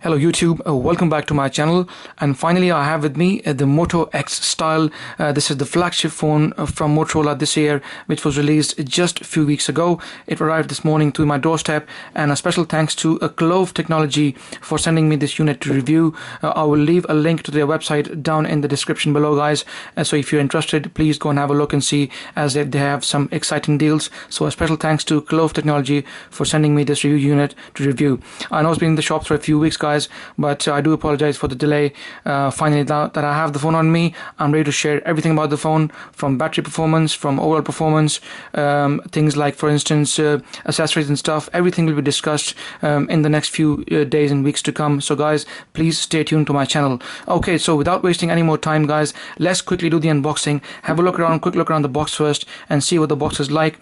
Hello YouTube, welcome back to my channel, and finally I have with me the Moto X Style. This is the flagship phone from Motorola this year, which was released just a few weeks ago. It arrived this morning to my doorstep, and a special thanks to Clove Technology for sending me this unit to review. I will leave a link to their website down in the description below, guys, so if you're interested, please go and have a look and see, as they have some exciting deals. So a special thanks to Clove Technology for sending me this review unit to review. I know it's been in the shops for a few weeks, guys, but I do apologize for the delay. Finally, now that I have the phone on me, I'm ready to share everything about the phone, from battery performance, from overall performance, things like, for instance, accessories and stuff. Everything will be discussed in the next few days and weeks to come. So guys, please stay tuned to my channel. Okay, so without wasting any more time, guys, let's quickly do the unboxing. Have a look around, quick look around the box first, and see what the box is like.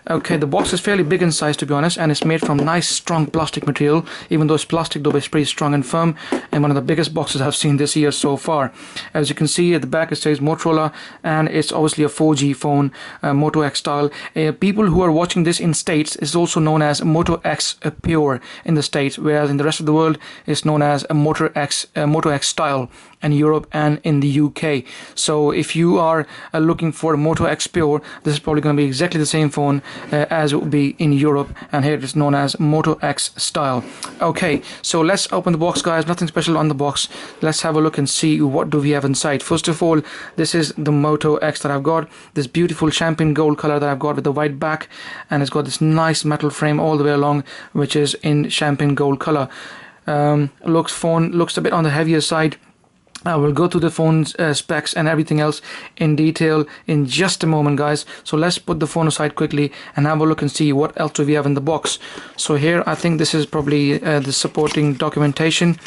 Okay, the box is fairly big in size, to be honest, and it's made from nice strong plastic material. Even though it's plastic, though, it's pretty strong and firm, and one of the biggest boxes I've seen this year so far. As you can see at the back, it says Motorola, and it's obviously a 4G phone, Moto X Style. People who are watching this in States, is also known as Moto X Pure in the States, whereas in the rest of the world it's known as a Moto X Style in Europe and in the UK. So if you are looking for a Moto X Pure, this is probably going to be exactly the same phone as it would be in Europe, and here it is known as Moto X Style. Okay, so let's open the box, guys. Nothing special on the box. Let's have a look and see what do we have inside. First of all, this is the Moto X that I've got, this beautiful champagne gold color that I've got with the white back, and it's got this nice metal frame all the way along, which is in champagne gold color. Phone looks a bit on the heavier side. I will go through the phone's specs and everything else in detail in just a moment, guys. So let's put the phone aside quickly and have a look and see what else do we have in the box. So here, I think this is probably the supporting documentation.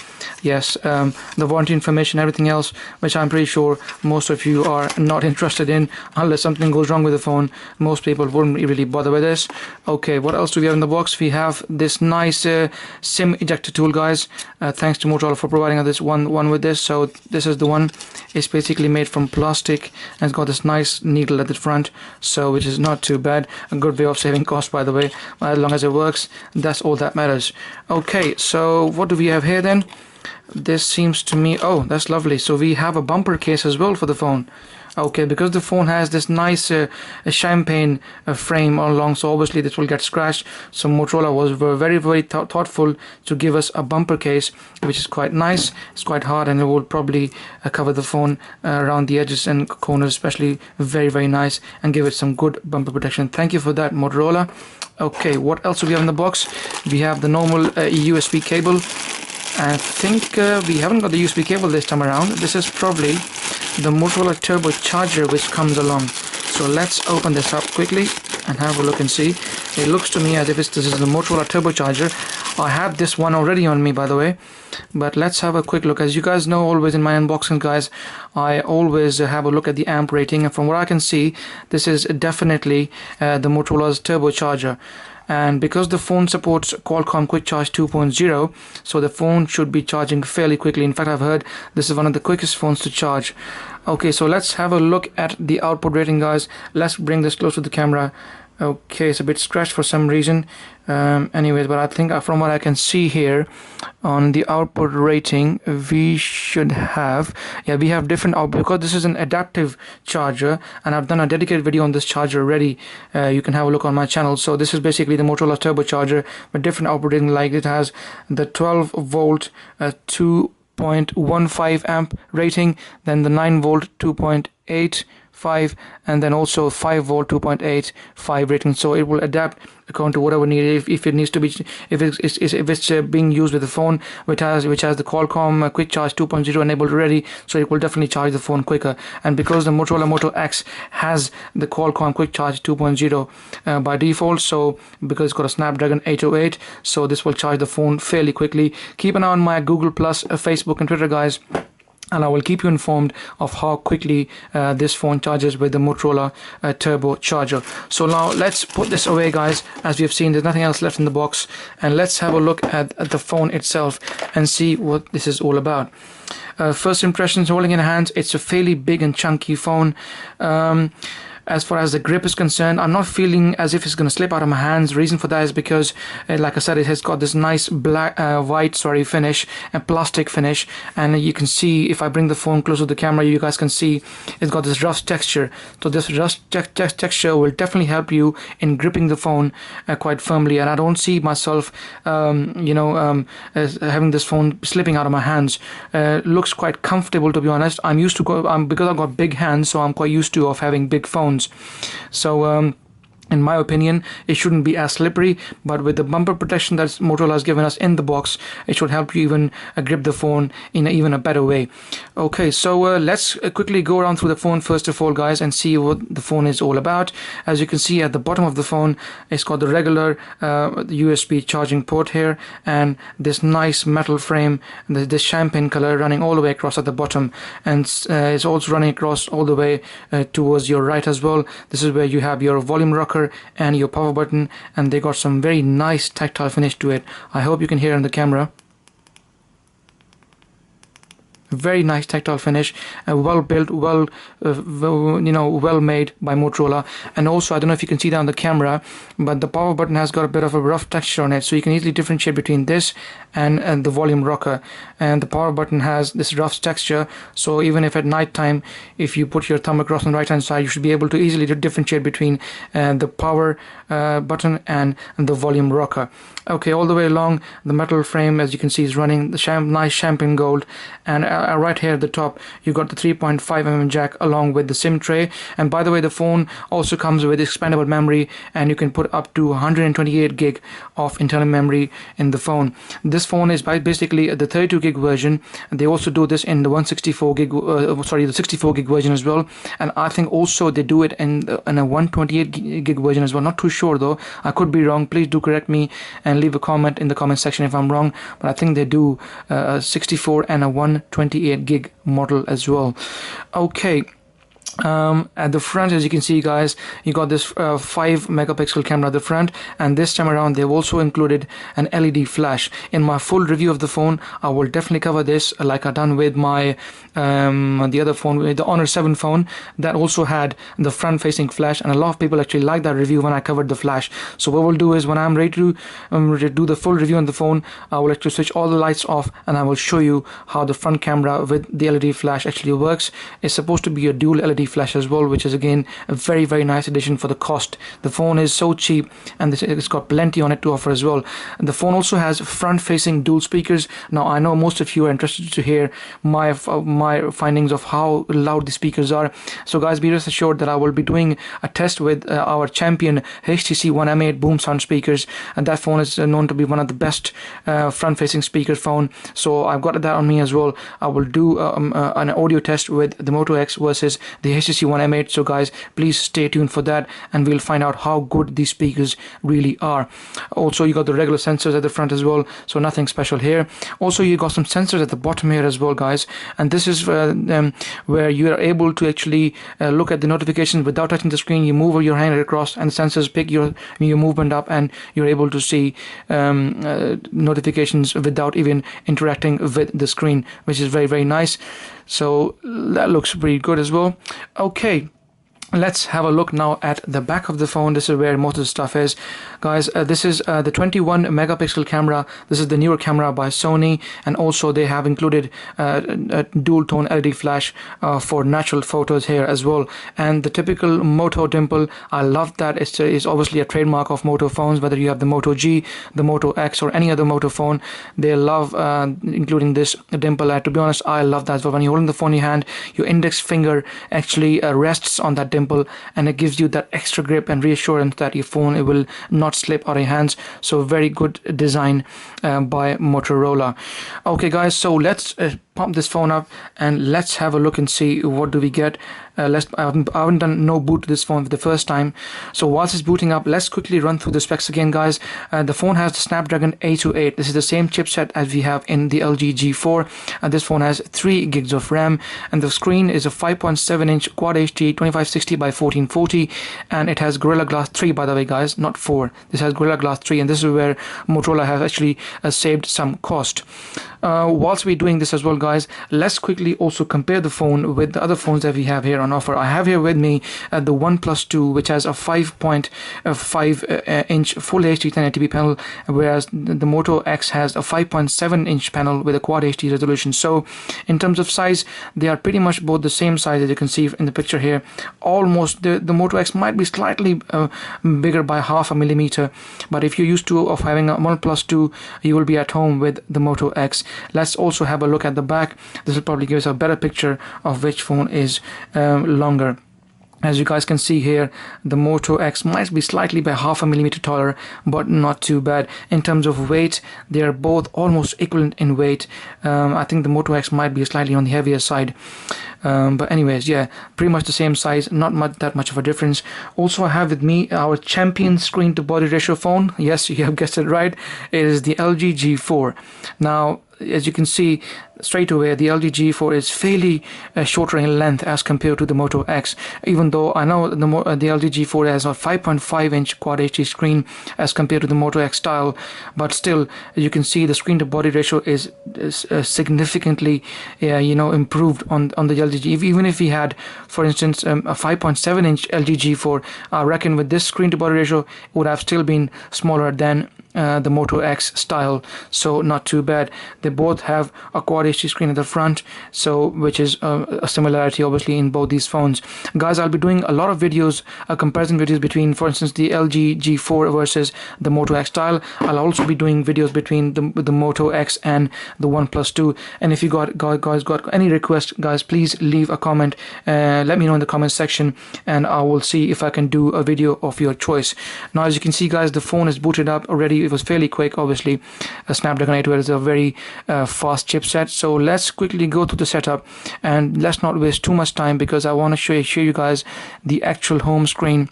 Yes, the warranty information, everything else, which I'm pretty sure most of you are not interested in. Unless something goes wrong with the phone, most people wouldn't really bother with this. Okay, what else do we have in the box? We have this nice SIM ejector tool, guys. Thanks to Motorola for providing us this one with this. So this is the one. It's basically made from plastic, and it's got this nice needle at the front, so which is not too bad. A good way of saving cost, by the way. As long as it works, that's all that matters. Okay, so what do we have here then? This seems to me, oh, that's lovely. So we have a bumper case as well for the phone. Okay, because the phone has this nice champagne frame all along, so obviously this will get scratched. So Motorola was very thoughtful to give us a bumper case, which is quite nice. It's quite hard, and it will probably cover the phone around the edges and corners, especially very nice, and give it some good bumper protection. Thank you for that, Motorola. Okay, what else do we have in the box? We have the normal USB cable. I think we haven't got the USB cable this time around. This is probably the Motorola Turbo Charger which comes along. So let's open this up quickly and have a look and see. It looks to me as if this is the Motorola Turbo Charger. I have this one already on me, by the way, but let's have a quick look. As you guys know, always in my unboxing, guys, I always have a look at the amp rating, and from what I can see, this is definitely the Motorola's Turbo Charger. And because the phone supports Qualcomm Quick Charge 2.0, so the phone should be charging fairly quickly. In fact, I've heard this is one of the quickest phones to charge. Okay, so let's have a look at the output rating, guys. Let's bring this close to the camera. Okay, it's a bit scratched for some reason. Anyways, but I think from what I can see here on the output rating, we should have, yeah, we have different output, because this is an adaptive charger, and I've done a dedicated video on this charger already. You can have a look on my channel. So this is basically the Motorola Turbo Charger with different output rating. Like, it has the 12 volt 2.15 amp rating, then the 9 volt 2.85, and then also 5 volt 2.85 rating. So it will adapt according to whatever needed. If it needs to be, if it's being used with the phone which has the Qualcomm Quick Charge 2.0 enabled already, so it will definitely charge the phone quicker. And because the Motorola Moto X has the Qualcomm Quick Charge 2.0 by default, so because it's got a Snapdragon 808, so this will charge the phone fairly quickly. Keep an eye on my Google Plus, Facebook and Twitter, guys, and I will keep you informed of how quickly this phone charges with the Motorola Turbo Charger. So now let's put this away, guys. As we have seen, there's nothing else left in the box, and let's have a look at the phone itself and see what this is all about. First impressions, holding in hands, it's a fairly big and chunky phone. As far as the grip is concerned, I'm not feeling as if it's going to slip out of my hands. Reason for that is because, like I said, it has got this nice black, white, finish, and plastic finish. And you can see, if I bring the phone close to the camera, you guys can see it's got this rust texture. So this rust texture will definitely help you in gripping the phone quite firmly. And I don't see myself, as having this phone slipping out of my hands. Looks quite comfortable, to be honest. I'm used to because I've got big hands, so I'm quite used to of having big phones. So in my opinion, it shouldn't be as slippery, but with the bumper protection that Motorola has given us in the box, it should help you even grip the phone in even a better way. Okay, so let's quickly go around through the phone first of all, guys, and see what the phone is all about. As you can see at the bottom of the phone, it's got the regular USB charging port here, and this nice metal frame, this champagne color running all the way across at the bottom, and it's also running across all the way towards your right as well. This is where you have your volume rocker and your power button, and they got some very nice tactile finish to it. I hope you can hear in the camera. Very nice tactile finish, well built, well made by Motorola. And also, I don't know if you can see that on the camera, but the power button has got a bit of a rough texture on it, so you can easily differentiate between this and the volume rocker. And the power button has this rough texture, so even if at night time, if you put your thumb across on the right hand side, you should be able to easily differentiate between the power button and the volume rocker. Okay, all the way along, the metal frame, as you can see, is running the nice champagne gold. And right here at the top, you got the 3.5mm jack along with the SIM tray. And by the way, the phone also comes with expandable memory, and you can put up to 128 gig of internal memory in the phone. This phone is basically the 32 gig version. They also do this in the 164 gig, the 64 gig version as well. And I think also they do it in a 128 gig version as well. Not too sure though. I could be wrong. Please do correct me and leave a comment in the comment section if I'm wrong. But I think they do a 64 and a 128 gig model as well. Okay. At the front, as you can see, guys, you got this 5 megapixel camera at the front, and this time around they've also included an LED flash. In my full review of the phone, I will definitely cover this, like I done with my the other phone, the Honor 7 phone, that also had the front facing flash, and a lot of people actually liked that review when I covered the flash. So what we'll do is, when I'm ready to do the full review on the phone, I will actually switch all the lights off, and I will show you how the front camera with the LED flash actually works. It's supposed to be a dual LED flash as well, which is again a very, very nice addition for the cost. The phone is so cheap, and it's got plenty on it to offer as well. The phone also has front facing dual speakers. Now I know most of you are interested to hear my findings of how loud the speakers are. So guys, be rest assured that I will be doing a test with our champion HTC One M8 boom sound speakers, and that phone is known to be one of the best front facing speaker phone. So I've got that on me as well. I will do an audio test with the Moto X versus the HTC One M8. So guys, please stay tuned for that, and we'll find out how good these speakers really are. Also, you got the regular sensors at the front as well, so nothing special here. Also, you got some sensors at the bottom here as well, guys, and this is where you are able to actually look at the notifications without touching the screen. You move your hand across, and the sensors pick your movement up, and you're able to see notifications without even interacting with the screen, which is very, very nice. So that looks pretty good as well. Okay, let's have a look now at the back of the phone. This is where most of the stuff is, guys. This is the 21 megapixel camera. This is the newer camera by Sony, and also they have included a dual tone LED flash for natural photos here as well. And the typical Moto dimple, I love that. It's obviously a trademark of Moto phones. Whether you have the Moto G, the Moto X, or any other Moto phone, they love including this dimple. To be honest, I love that as well. When you're holding the phone in your hand, your index finger actually rests on that dimple, and it gives you that extra grip and reassurance that your phone, it will not slip out of your hands. So very good design by Motorola. Okay guys, so let's pump this phone up and let's have a look and see what do we get. I haven't done no boot to this phone for the first time, so whilst it's booting up, let's quickly run through the specs again, guys. The phone has the Snapdragon 828. This is the same chipset as we have in the LG G4, and this phone has 3 gigs of RAM, and the screen is a 5.7-inch Quad HD 2560 by 1440, and it has Gorilla Glass 3, by the way, guys, not 4. This has Gorilla Glass 3, and this is where Motorola has actually saved some cost. Whilst we're doing this as well, guys, let's quickly also compare the phone with the other phones that we have here on on offer. I have here with me the OnePlus 2, which has a 5.5 inch Full HD 1080p panel, whereas the Moto X has a 5.7 inch panel with a Quad HD resolution. So in terms of size, they are pretty much both the same size, as you can see in the picture here. Almost the Moto X might be slightly bigger by half a millimeter, but if you're used to having a OnePlus 2, you will be at home with the Moto X. Let's also have a look at the back. This will probably give us a better picture of which phone is longer. As you guys can see here, the Moto X might be slightly by half a millimeter taller, but not too bad. In terms of weight, they are both almost equivalent in weight. I think the Moto X might be slightly on the heavier side. But anyways, yeah, pretty much the same size, not that much of a difference. Also, I have with me our champion screen to body ratio phone. Yes, you have guessed it right. It is the LG G4. Now, as you can see straight away, the LG G4 is fairly shorter in length as compared to the Moto X, even though I know the LG G4 has a 5.5 inch Quad HD screen as compared to the Moto X style, but still, as you can see, the screen to body ratio is significantly improved on the LG G. Even if we had, for instance, a 5.7 inch LG G4, I reckon with this screen to body ratio, it would have still been smaller than the Moto X style, so not too bad. They both have a Quad HD screen at the front, so which is a similarity obviously in both these phones. Guys, I'll be doing a lot of videos, comparison videos between, for instance, the LG G4 versus the Moto X style. I'll also be doing videos between the Moto X and the OnePlus 2. And if you guys got any requests, guys, please leave a comment. Let me know in the comment section, and I will see if I can do a video of your choice. Now, as you can see, guys, the phone is booted up already. It was fairly quick. Obviously, a Snapdragon 812 is a very fast chipset. So let's quickly go through the setup, and let's not waste too much time, because I want to show you guys the actual home screen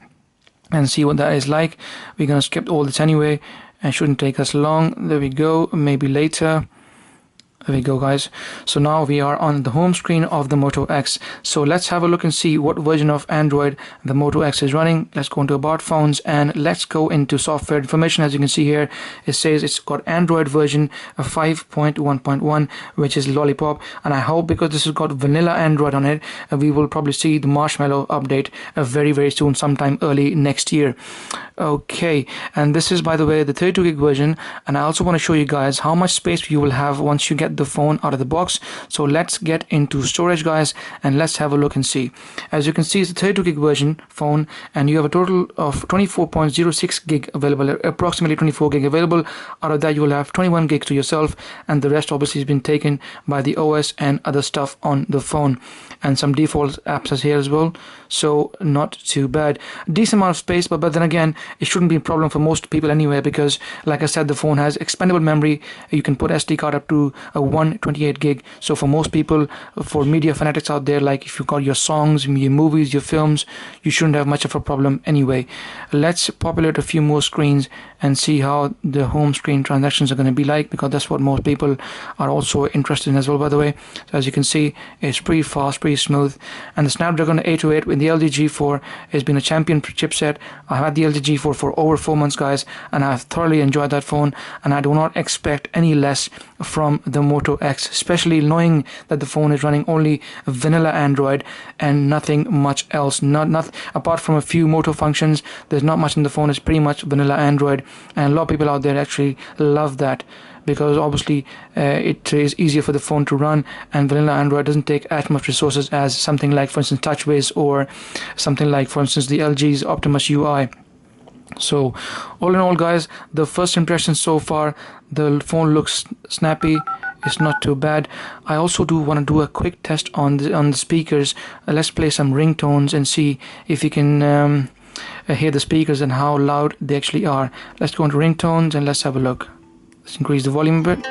and see what that is like. We're gonna skip all this anyway, and shouldn't take us long. There we go. Maybe later. There we go, guys. So now we are on the home screen of the Moto X. So let's have a look and see what version of Android the Moto X is running. Let's go into About Phones, and let's go into software information. As you can see here, it says it's got Android version 5.1.1, which is Lollipop. And I hope, because this has got vanilla Android on it, we will probably see the Marshmallow update very, very soon, sometime early next year. Okay, and this is, by the way, the 32 gig version. And I also want to show you guys how much space you will have once you get the phone out of the box. So let's get into storage, guys, and let's have a look and see. As you can see, it's a 32 gig version phone, and you have a total of 24.06 gig available, approximately 24 gig available. Out of that, you will have 21 gigs to yourself, and the rest obviously has been taken by the OS and other stuff on the phone, and some default apps are here as well, so not too bad. Decent amount of space, but then again, it shouldn't be a problem for most people anyway, because like I said, the phone has expandable memory. You can put SD card up to a 128 gig. So for most people, for media fanatics out there, like if you got your songs, your movies, your films, you shouldn't have much of a problem anyway. Let's populate a few more screens and see how the home screen transactions are going to be like, because that's what most people are also interested in as well, by the way. So as you can see, it's pretty fast, pretty smooth, and the Snapdragon 808 with the LG G4 has been a champion chipset. I had the LG G4 for over 4 months, guys, and I've thoroughly enjoyed that phone, and I do not expect any less from the Moto X, especially knowing that the phone is running only vanilla Android and nothing much else. Not apart from a few Moto functions, there's not much in the phone. It's pretty much vanilla Android, and a lot of people out there actually love that, because obviously it is easier for the phone to run, and vanilla Android doesn't take as much resources as something like, for instance, TouchWiz, or something like, for instance, the LG's Optimus UI. So all in all, guys, the first impression so far, the phone looks snappy. It's not too bad. I also do want to do a quick test on the speakers. Let's play some ringtones and see if you can hear the speakers and how loud they actually are. Let's go into ringtones and let's have a look. Let's increase the volume a bit.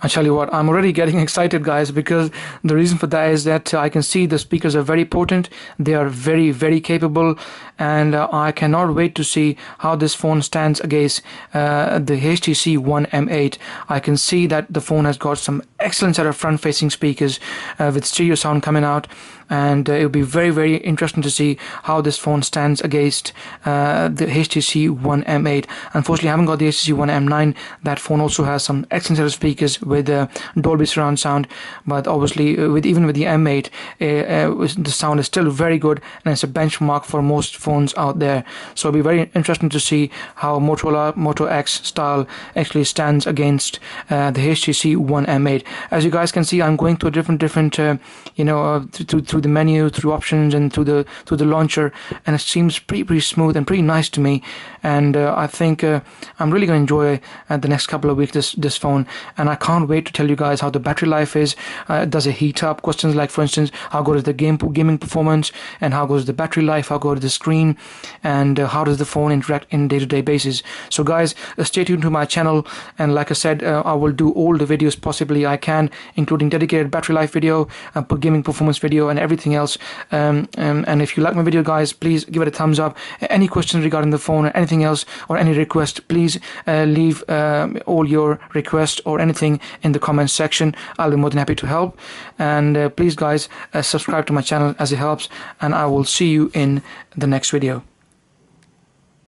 I tell you what, I'm already getting excited, guys, because the reason for that is that I can see the speakers are very potent. They are very, very capable, and I cannot wait to see how this phone stands against the HTC One M8. I can see that the phone has got some excellent set of front-facing speakers with stereo sound coming out, and it will be very, very interesting to see how this phone stands against the HTC One M8. Unfortunately, I haven't got the HTC One M9. That phone also has some excellent set of speakers with Dolby surround sound, but obviously even with the M8, the sound is still very good, and it's a benchmark for most phones out there. So it'll be very interesting to see how Motorola Moto X style actually stands against the HTC One M8. As you guys can see, I'm going through different through the menu, through options, and through the launcher, and it seems pretty smooth and pretty nice to me. And I think I'm really going to enjoy the next couple of weeks this phone, and I can't wait to tell you guys how the battery life is. Does it heat up? Questions like, for instance, how good is the gaming performance, and how good is the battery life, how good is the screen, and how does the phone interact in day-to-day basis. So guys, stay tuned to my channel, and like I said, I will do all the videos possibly I can, including dedicated battery life video, gaming performance video, and everything else. And if you like my video, guys, please give it a thumbs up. Any questions regarding the phone or anything else, or any request, please leave all your requests or anything in the comments section. I'll be more than happy to help. And please guys, subscribe to my channel as it helps, and I will see you in the next video.